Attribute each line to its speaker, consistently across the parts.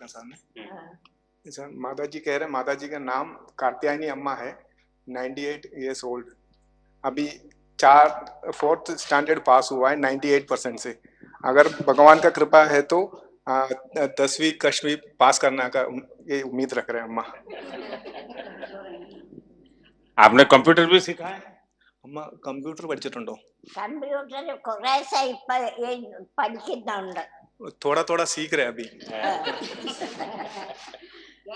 Speaker 1: ना सामने। सर माता जी कह रहे हैं, माता जी का नाम कात्यायनी अम्मा है, 98 ईयर्स ओल्ड, अभी 4th स्टैंडर्ड पास हुआ है 98% से। अगर भगवान का कृपा है तो 10वीं कक्षवी पास करने का ये उम्मीद रख रहे हैं अम्मा।
Speaker 2: आपने कंप्यूटर भी सीखा है?
Speaker 1: അമ്മ കമ്പ്യൂട്ടർ പഠിച്ചിട്ടുണ്ടോ?
Speaker 3: കമ്പ്യൂട്ടർ കുറേശ്ശെ ഇപ്പൊ പഠിക്കുന്നുണ്ട്.
Speaker 1: थोड़ा थोड़ा सीख रहे हैं अभी।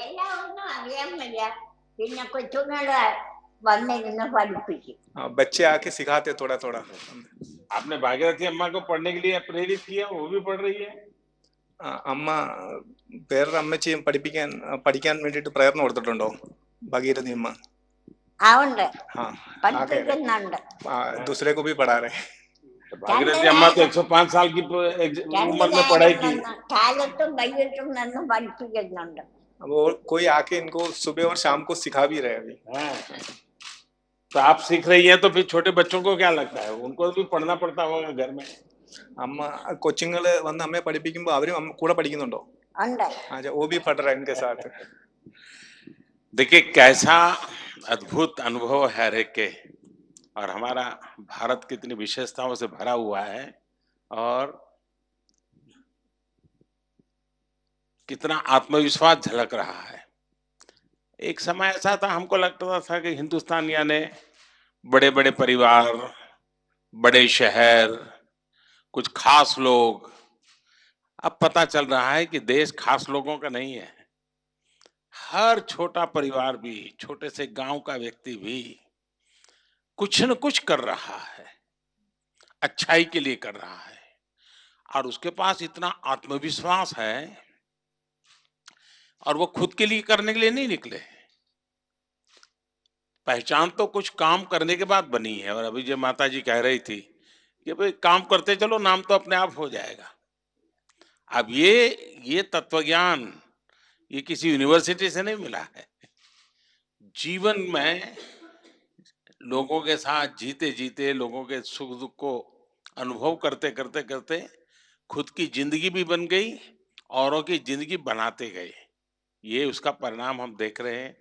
Speaker 3: എല്ലാം ഒന്നും അറിയാൻ വയ്യ, പിന്നെ കൊച്ചുങ്ങള് വന്നിരുന്ന് പഠിപ്പിക്കും.
Speaker 1: बच्चे आके सिखाते थोड़ा थोड़ा।
Speaker 2: आपने भागीरथी अम्मा को पढ़ने के लिए प्रेरित किया, वो भी पढ़ रही है?
Speaker 1: അമ്മ വേറൊരു അമ്മച്ചിയും പഠിക്കാൻ വേണ്ടിയിട്ട് പ്രേരണ കൊടുത്തിട്ടുണ്ടോ ഭാഗീരഥി അമ്മ?
Speaker 3: ഉണ്ട്,
Speaker 1: हाँ
Speaker 3: പഠിപ്പിക്കുന്നുണ്ട്.
Speaker 1: दूसरे को भी पढ़ा रहे हैं।
Speaker 2: भागीरथी अम्मा तो 105 साल की उम्र में पढ़ाई की।
Speaker 3: കാലത്തും വൈകിട്ടും നിന്ന് പഠിപ്പിക്കുന്നുണ്ട്.
Speaker 1: वो कोई आके इनको सुबह और शाम को सिखा भी रहे हैं अभी।
Speaker 2: तो आप सीख रही हैं, तो फिर छोटे बच्चों को क्या लगता है, उनको भी पढ़ना पड़ता होगा घर में?
Speaker 1: അമ്മ കൊച്ചുങ്ങള് വന്ന് അമ്മയെ പഠിപ്പിക്കുമ്പോ അവരും കൂടെ പഠിക്കുന്നുണ്ടോ?
Speaker 3: ഉണ്ട്.
Speaker 1: अच्छा वो भी पढ़ रहा है इनके साथ।
Speaker 2: देखिए कैसा अद्भुत अनुभव है रे के, और हमारा भारत कितनी विशेषताओं से भरा हुआ है, और कितना आत्मविश्वास झलक रहा है। एक समय ऐसा था, हमको लगता था कि हिंदुस्तान यानी बड़े बड़े परिवार, बड़े शहर, कुछ खास लोग। अब पता चल रहा है कि देश खास लोगों का नहीं है। हर छोटा परिवार भी, छोटे से गांव का व्यक्ति भी कुछ न कुछ कर रहा है, अच्छाई के लिए कर रहा है, और उसके पास इतना आत्मविश्वास है, और वो खुद के लिए करने के लिए नहीं निकले। पहचान तो कुछ काम करने के बाद बनी है। और अभी जो माता जी कह रही थी कि भाई काम करते चलो, नाम तो अपने आप हो जाएगा। अब ये तत्वज्ञान ये किसी यूनिवर्सिटी से नहीं मिला है। जीवन में लोगों के साथ जीते जीते, लोगों के सुख दुख को अनुभव करते करते करते खुद की जिंदगी भी बन गई, औरों की जिंदगी बनाते गए। ये उसका परिणाम हम देख रहे हैं।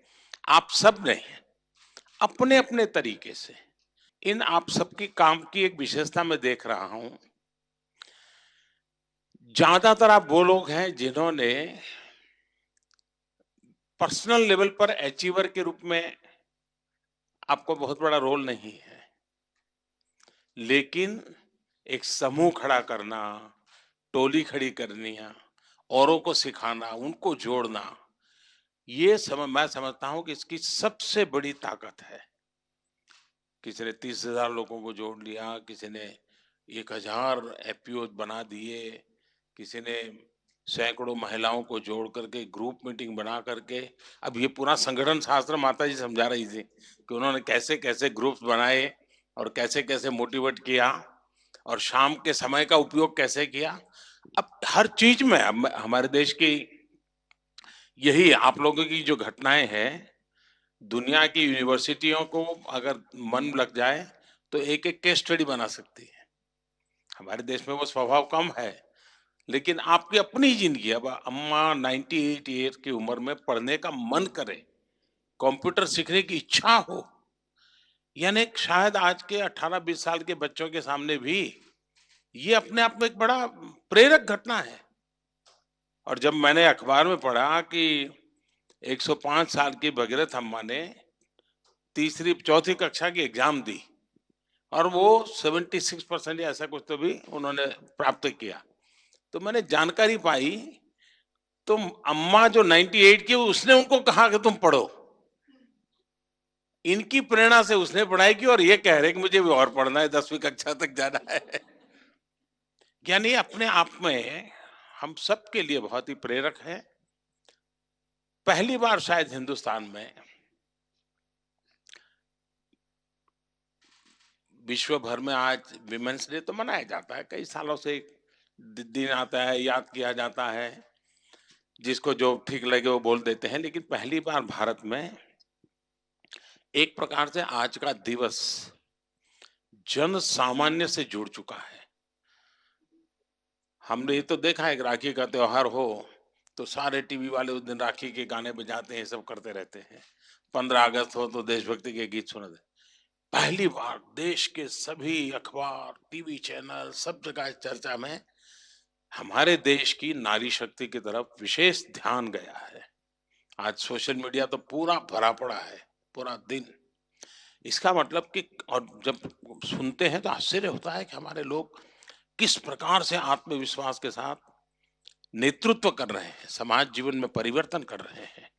Speaker 2: आप सब ने अपने अपने तरीके से, इन आप सबकी काम की एक विशेषता मैं देख रहा हूं, ज्यादातर आप वो लोग हैं जिन्होंने पर्सनल लेवल पर अचीवर के रूप में आपको बहुत बड़ा रोल नहीं है, लेकिन एक समूह खड़ा करना, टोली खड़ी करनी, औरों को सिखाना, उनको जोड़ना, ये मैं समझता हूं कि इसकी सबसे बड़ी ताकत है। किसी ने 30,000 लोगों को जोड़ लिया, किसी ने 1,000 एफपीओ बना दिए, किसी ने सैकड़ों महिलाओं को जोड़ करके ग्रुप मीटिंग बना करके। अब ये पूरा संगठन शास्त्र माता जी समझा रही थी कि उन्होंने कैसे कैसे ग्रुप्स बनाए और कैसे कैसे मोटिवेट किया, और शाम के समय का उपयोग कैसे किया। अब हर चीज में अब हमारे देश की यही आप लोगों की जो घटनाएं हैं, दुनिया की यूनिवर्सिटियों को अगर मन लग जाए तो एक एक केस स्टडी बना सकती है। हमारे देश में वो स्वभाव कम है, लेकिन आपकी अपनी जिंदगी, अब अम्मा 98 ईयर की उम्र में पढ़ने का मन करे, कंप्यूटर सीखने की इच्छा हो, यानी शायद आज के 18-20 साल के बच्चों के सामने भी ये अपने आप में एक बड़ा प्रेरक घटना है। और जब मैंने अखबार में पढ़ा कि 105 साल की भगीरथ अम्मा ने तीसरी चौथी कक्षा की एग्जाम दी, और वो 76% या ऐसा कुछ तो भी उन्होंने प्राप्त किया, तो मैंने जानकारी पाई तो अम्मा जो 98 की, उसने उनको कहा कि तुम पढ़ो। इनकी प्रेरणा से उसने पढ़ाई की, और ये कह रहे कि मुझे भी और पढ़ना है, 10वीं कक्षा तक जाना है। यानी अपने आप में हम सबके लिए बहुत ही प्रेरक है। पहली बार शायद हिंदुस्तान में विश्व भर में आज विमेंस डे तो मनाया जाता है, कई सालों से एक दिन आता है, याद किया जाता है, जिसको जो ठीक लगे वो बोल देते हैं। लेकिन पहली बार भारत में एक प्रकार से आज का दिवस जन सामान्य से जुड़ चुका है। हमने ये तो देखा है कि राखी का त्योहार हो तो सारे टीवी वाले उस दिन राखी के गाने बजाते हैं, सब करते रहते हैं। 15 अगस्त हो तो देशभक्ति के गीत सुनाते। पहली बार देश के सभी अखबार, टीवी चैनल, सब जगह इस चर्चा में हमारे देश की नारी शक्ति की तरफ विशेष ध्यान गया है। आज सोशल मीडिया तो पूरा भरा पड़ा है, पूरा दिन। इसका मतलब कि और जब सुनते हैं तो आश्चर्य होता है कि हमारे लोग किस प्रकार से आत्मविश्वास के साथ नेतृत्व कर रहे हैं, समाज जीवन में परिवर्तन कर रहे हैं।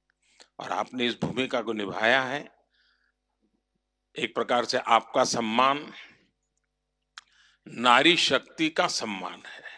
Speaker 2: और आपने इस भूमिका को निभाया है। एक प्रकार से आपका सम्मान नारी शक्ति का सम्मान है।